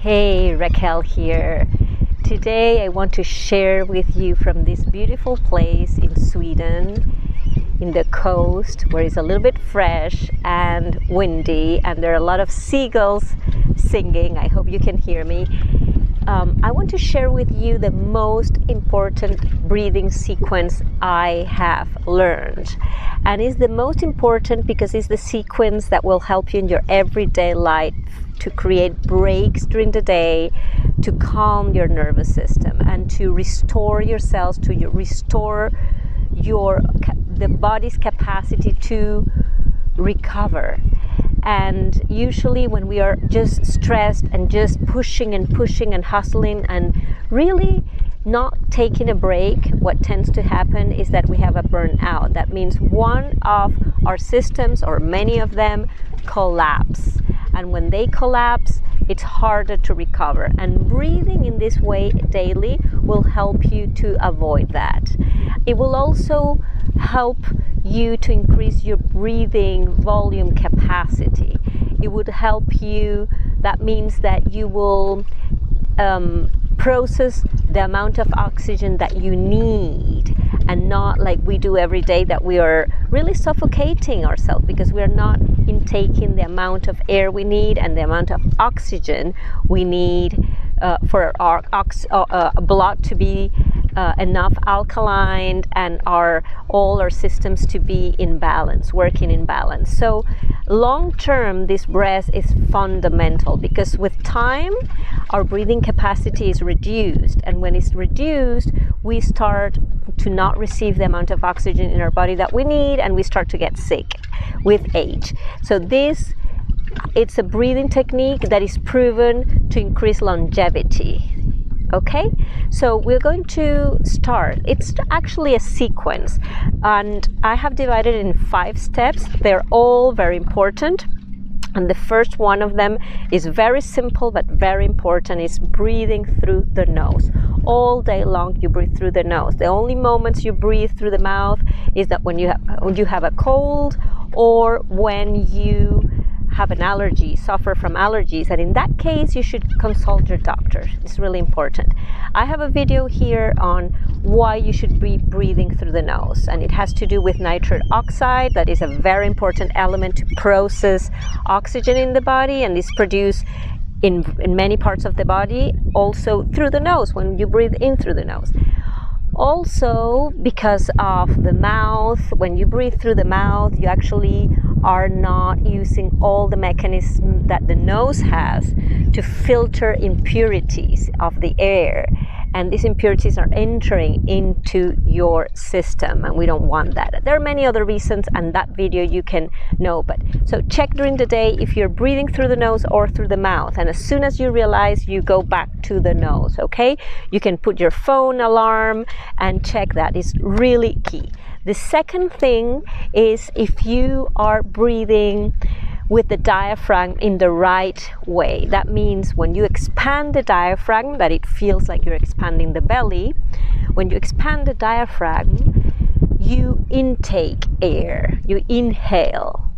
Hey, Raquel here. Today I want to share with you from this beautiful place in Sweden, in the coast, where it's a little bit fresh and windy, and there are a lot of seagulls singing. I hope you can hear me. I want to share with you the most important breathing sequence I have learned. And it's the most important because it's the sequence that will help you in your everyday life to create breaks during the day, to calm your nervous system, and to restore yourselves, to restore the body's capacity to recover. And usually when we are just stressed and just pushing and hustling and really not taking a break, what tends to happen is that we have a burnout. That means one of our systems, or many of them, collapse. And when they collapse, it's harder to recover. And breathing in this way daily will help you to avoid that. It will also help you to increase your breathing volume capacity. It would help you, that means that you will process the amount of oxygen that you need, and not like we do every day, that we are really suffocating ourselves because we are not intaking the amount of air we need and the amount of oxygen we need for our blood to be enough alkaline, and all our systems to be in balance, working in balance. So long term, this breath is fundamental, because with time our breathing capacity is reduced, and when it's reduced, we start to not receive the amount of oxygen in our body that we need, and we start to get sick with age. So it's a breathing technique that is proven to increase longevity. Okay, so we're going to start. It's actually a sequence, and I have divided it in 5 steps. They're all very important. And the first one of them is very simple but very important. Is breathing through the nose. All day long you breathe through the nose. The only moments you breathe through the mouth is that when you have a cold, or when you have an allergy, suffer from allergies, and in that case you should consult your doctor. It's really important. I have a video here on why you should be breathing through the nose, and it has to do with nitric oxide. That is a very important element to process oxygen in the body, and is produced in many parts of the body, also through the nose when you breathe in through the nose. Also, because of the mouth, when you breathe through the mouth, you actually are not using all the mechanism that the nose has to filter impurities of the air. And these impurities are entering into your system, and we don't want that. There are many other reasons, and that video you can know. But so check during the day if you're breathing through the nose or through the mouth, and as soon as you realize, you go back to the nose. Okay, you can put your phone alarm and check that. It's really key. The second thing is if you are breathing with the diaphragm in the right way. That means when you expand the diaphragm, that it feels like you're expanding the belly. When you expand the diaphragm, you intake air, you inhale.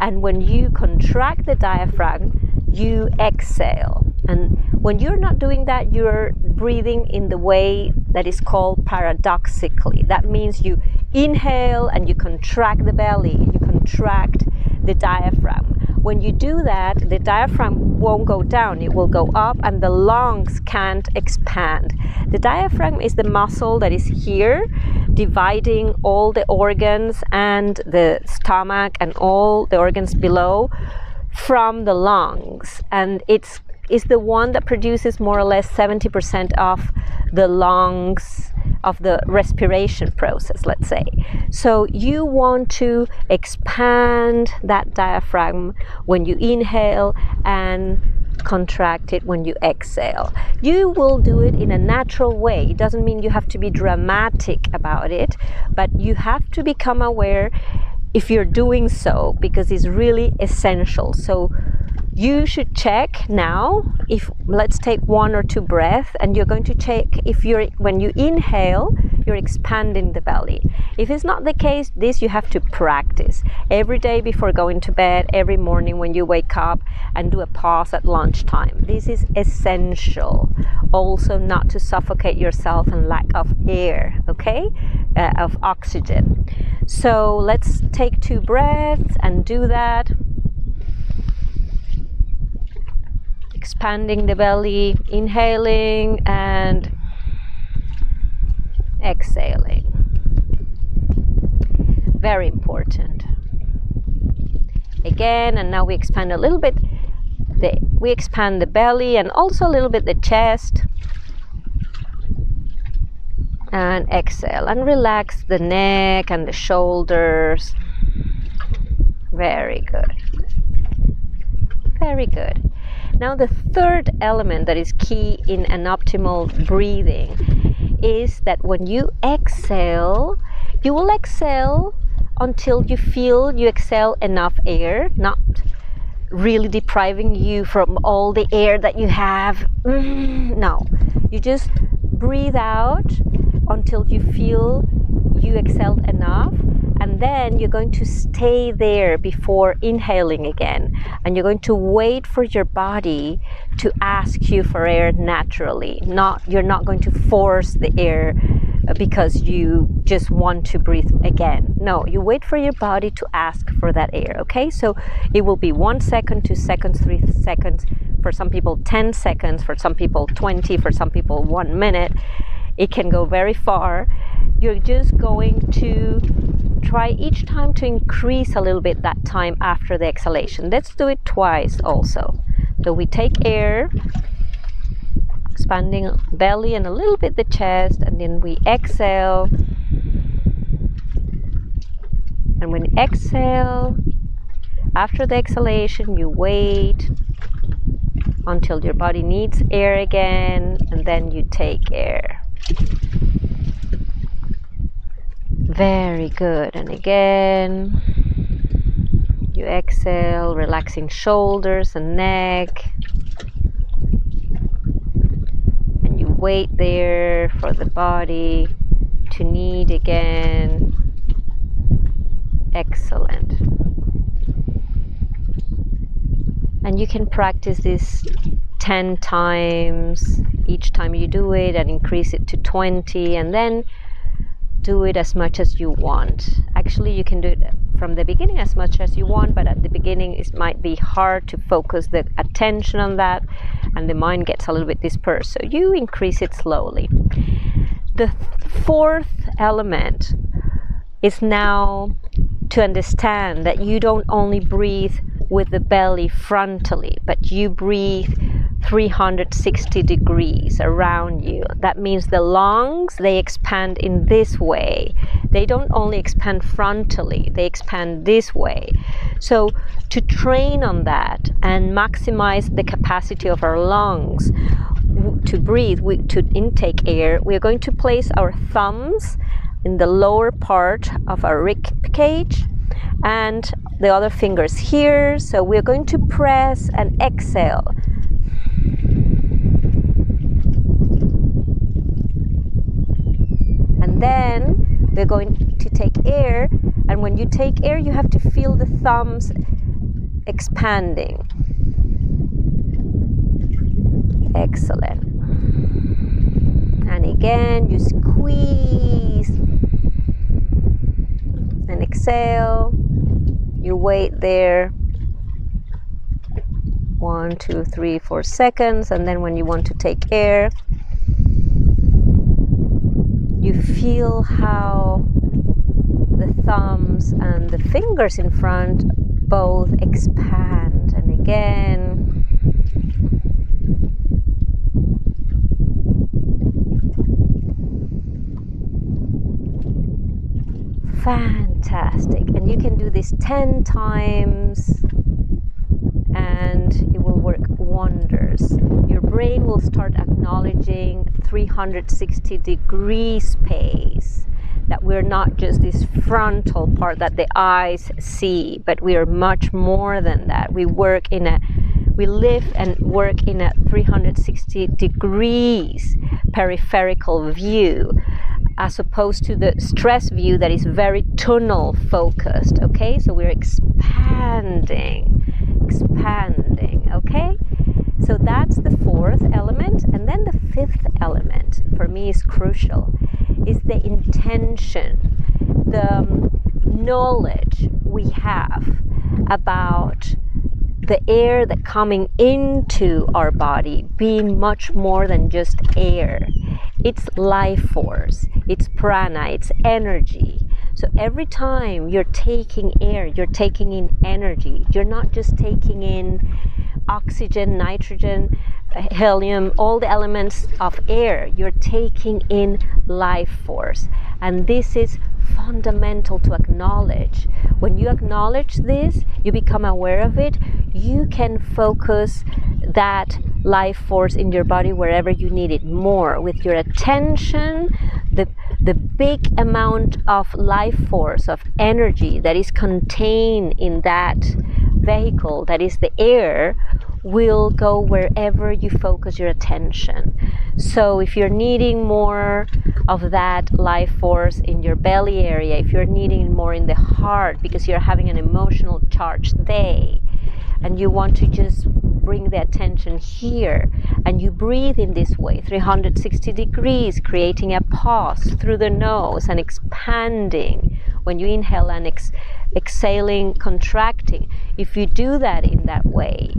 And when you contract the diaphragm, you exhale. And when you're not doing that, you're breathing in the way that is called paradoxically. That means you inhale and you contract the belly, you contract the diaphragm. When you do that, the diaphragm won't go down, it will go up, and the lungs can't expand. The diaphragm is the muscle that is here, dividing all the organs and the stomach and all the organs below from the lungs. And it's the one that produces more or less 70% of the lungs, of the respiration process, let's say. So you want to expand that diaphragm when you inhale and contract it when you exhale. You will do it in a natural way. It doesn't mean you have to be dramatic about it, but you have to become aware if you're doing so, because it's really essential. So You should check now if, let's take 1 or 2 breaths, and you're going to check if when you inhale, you're expanding the belly. If it's not the case, this you have to practice every day before going to bed, every morning when you wake up, and do a pause at lunchtime. This is essential. Also, not to suffocate yourself and lack of air, okay, of oxygen. So let's take 2 breaths and do that. Expanding the belly, inhaling and exhaling. Very important. Again, and now we expand a little bit. We expand the belly and also a little bit the chest. And exhale and relax the neck and the shoulders. Very good. Very good. Now the third element that is key in an optimal breathing is that when you exhale, you will exhale until you feel you exhale enough air, not really depriving you from all the air that you have. No, you just breathe out until you feel you exhaled enough, and then you're going to stay there before inhaling again, and you're going to wait for your body to ask you for air naturally. You're not going to force the air because you just want to breathe again. No, you wait for your body to ask for that air, okay? So it will be 1 second, 2 seconds, 3 seconds, for some people 10 seconds, for some people 20, for some people 1 minute. It can go very far. You're just going to try each time to increase a little bit that time after the exhalation. Let's do it twice also. So we take air, expanding belly and a little bit the chest, and then we exhale. And when you exhale, after the exhalation, you wait until your body needs air again, and then you take air. Very good. And again, you exhale, relaxing shoulders and neck. And you wait there for the body to need again. Excellent. And you can practice this 10 times each time you do it, and increase it to 20, and then do it as much as you want. Actually, you can do it from the beginning as much as you want, but at the beginning it might be hard to focus the attention on that, and the mind gets a little bit dispersed. So you increase it slowly. The fourth element is now to understand that you don't only breathe with the belly frontally, but you breathe 360 degrees around you. That means the lungs, they expand in this way. They don't only expand frontally, they expand this way. So to train on that and maximize the capacity of our lungs to breathe, to intake air, we are going to place our thumbs in the lower part of our rib cage and the other fingers here. So we're going to press and exhale. And then we're going to take air, and when you take air, you have to feel the thumbs expanding. Excellent. And again, you squeeze and exhale. You wait there 1, 2, 3, 4 seconds, and then when you want to take air, you feel how the thumbs and the fingers in front both expand. And again, fantastic. And you can do this 10 times and it will work wonders. Your brain will start acknowledging 360 degree space, that we're not just this frontal part that the eyes see, but we are much more than that. We work in a We live and work in a 360 degrees peripheral view, as opposed to the stress view that is very tunnel focused. Okay, so we're expanding, okay? So that's the fourth element. And then the fifth element for me is crucial, is the intention, the knowledge we have about the air that coming into our body being much more than just air. It's life force, it's prana, it's energy. So every time you're taking air, you're taking in energy. You're not just taking in oxygen, nitrogen, helium, all the elements of air. You're taking in life force. And this is fundamental to acknowledge. When you acknowledge this, you become aware of it, you can focus that life force in your body wherever you need it more. With your attention, the big amount of life force, of energy that is contained in that vehicle, that is the air, will go wherever you focus your attention. So if you're needing more of that life force in your belly area, if you're needing more in the heart because you're having an emotional charged day, and you want to just bring the attention here, and you breathe in this way, 360 degrees, creating a pause through the nose and expanding when you inhale and exhaling, contracting. If you do that in that way,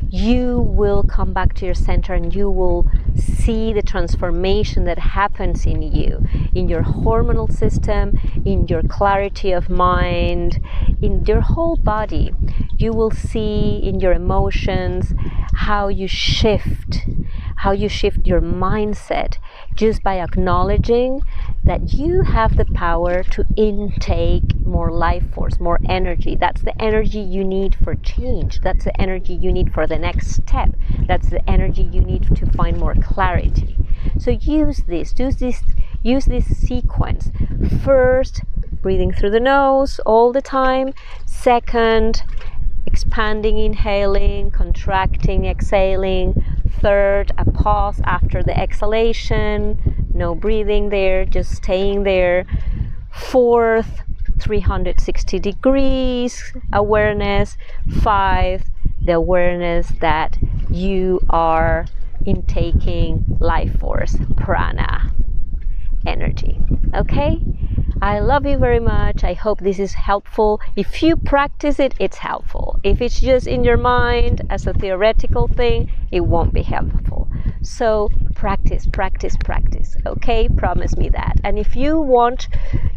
you will come back to your center and you will see the transformation that happens in you, in your hormonal system, in your clarity of mind, in your whole body. You will see in your emotions how you shift your mindset just by acknowledging that you have the power to intake more life force, more energy. That's the energy you need for change. That's the energy you need for the next step. That's the energy you need to find more clarity. So use this sequence. First, breathing through the nose all the time. Second, expanding, inhaling, contracting, exhaling. Third, a pause after the exhalation. No breathing there, just staying there. Fourth, 360 degrees awareness. 5, the awareness that you are intaking life force, prana, energy. Okay? I love you very much. I hope this is helpful. If you practice it, it's helpful. If it's just in your mind as a theoretical thing, it won't be helpful. So practice, okay? Promise me that. And if you want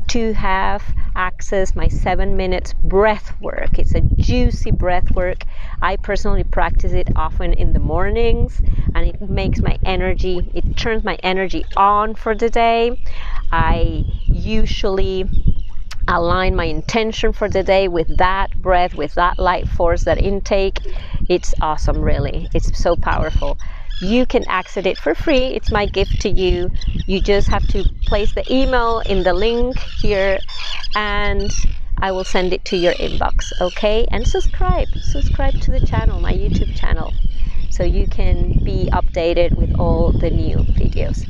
to have access my 7 minutes breath work, it's a juicy breath work. I personally practice it often in the mornings, and it makes my energy, it turns my energy on for the day. I usually align my intention for the day with that breath, with that light force, that intake. It's awesome, really. It's so powerful. You can access it for free. It's my gift to you. You just have to place the email in the link here and I will send it to your inbox, okay? And subscribe to the channel, my YouTube channel, so you can be updated with all the new videos.